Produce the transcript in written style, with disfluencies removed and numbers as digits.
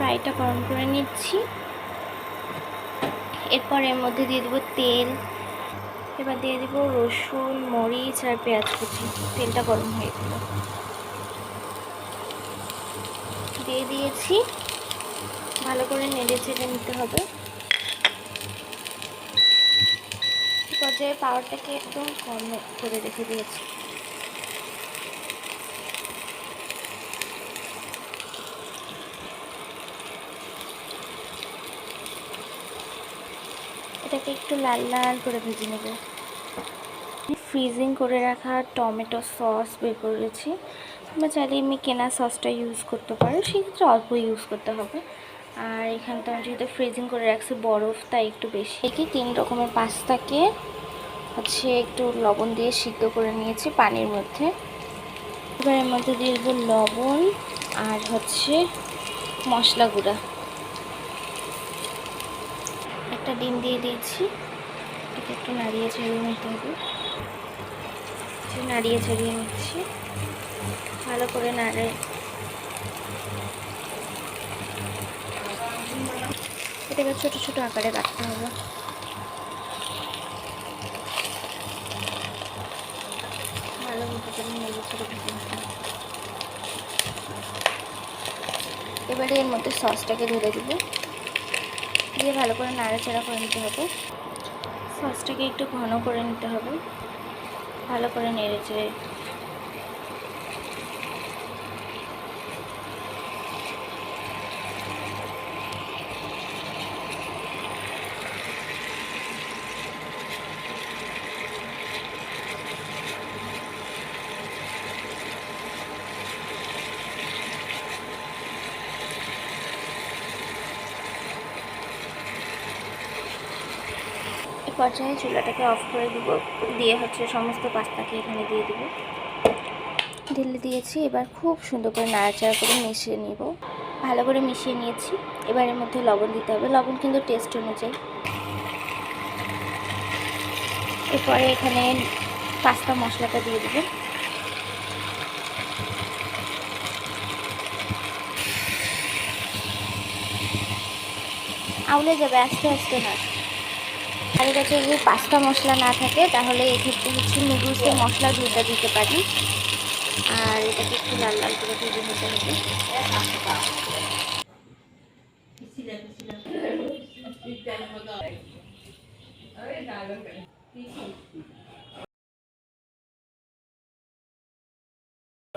ফ্রাইটা গরম করে নিচ্ছি। এরপর এর মধ্যে দিয়ে দেবো তেল। এবার দিয়ে দেবো রসুন, মরিচ আর পেঁয়াজ কুচি। তেলটা গরম হয়ে গেল, দিয়ে দিয়েছি। ভালো করে নেড়ে চেড়ে নিতে হবে। পর্যায়ে পাওয়ারটাকে একদম কম করে রেখে দিয়েছি। এটাকে একটু লাল লাল করে ভেজে নেব। ফ্রিজিং করে রাখা টমেটো সস বের করেছি। তোমরা চাইলে এমনি কেনা সসটা ইউজ করতে পারো, সেক্ষেত্রে অল্প ইউজ করতে হবে। আর এখানে তো আমি যেহেতু ফ্রিজিং করে রাখছি বরফ, তাই একটু বেশি। একে 3 রকমের পাস্তাকে একটু লবণ দিয়ে সিদ্ধ করে নিয়েছি পানির মধ্যে। এবার এর মধ্যে দিয়ে দেবো লবণ আর মশলা গুঁড়া। একটা ডিম দিয়ে দিয়েছি। এটাকে একটু নাড়িয়ে ছাড়িয়ে নিতে হবে। নাড়িয়ে ছাড়িয়ে নিচ্ছি, ভালো করে নাড়ে। এটাকে ছোট ছোট আকারে কাটতে হবে। ভালো মতো করে নেড়ে ছেড়ে দিতে হবে। এবারে এর মধ্যে সসটাকে ঢেলে দিব, দিয়ে ভালো করে নাড়াচাড়া করে নিতে হবে। সসটাকে একটু ঘন করে নিতে হবে, ভালো করে নেড়ে চেড়ে। পর্যায়ে চুলাটাকে অফ করে দিব, দিয়ে সমস্ত পাস্তাকে এখানে দিয়ে দিব। ঢেলে দিয়েছি। এবার খুব সুন্দর করে নাড়াচাড়া করে মিশিয়ে নিব। ভালো করে মিশিয়ে নিয়েছি। এবার এর মধ্যে লবণ দিতে হবে, লবণ কিন্তু টেস্ট অনুযায়ী। এরপরে এখানে পাস্তা মশলাটা দিয়ে দেবেন। আউলে যাবে, আস্তে আস্তে না। আমাদের কাছে যদি পাস্তা মশলা না থাকে তাহলে এক্ষেত্রে নুডলসের মশলা দুইটা দিতে পারি। আর এটাকে একটু লাল লাল করে ভেজে নিতে হবে।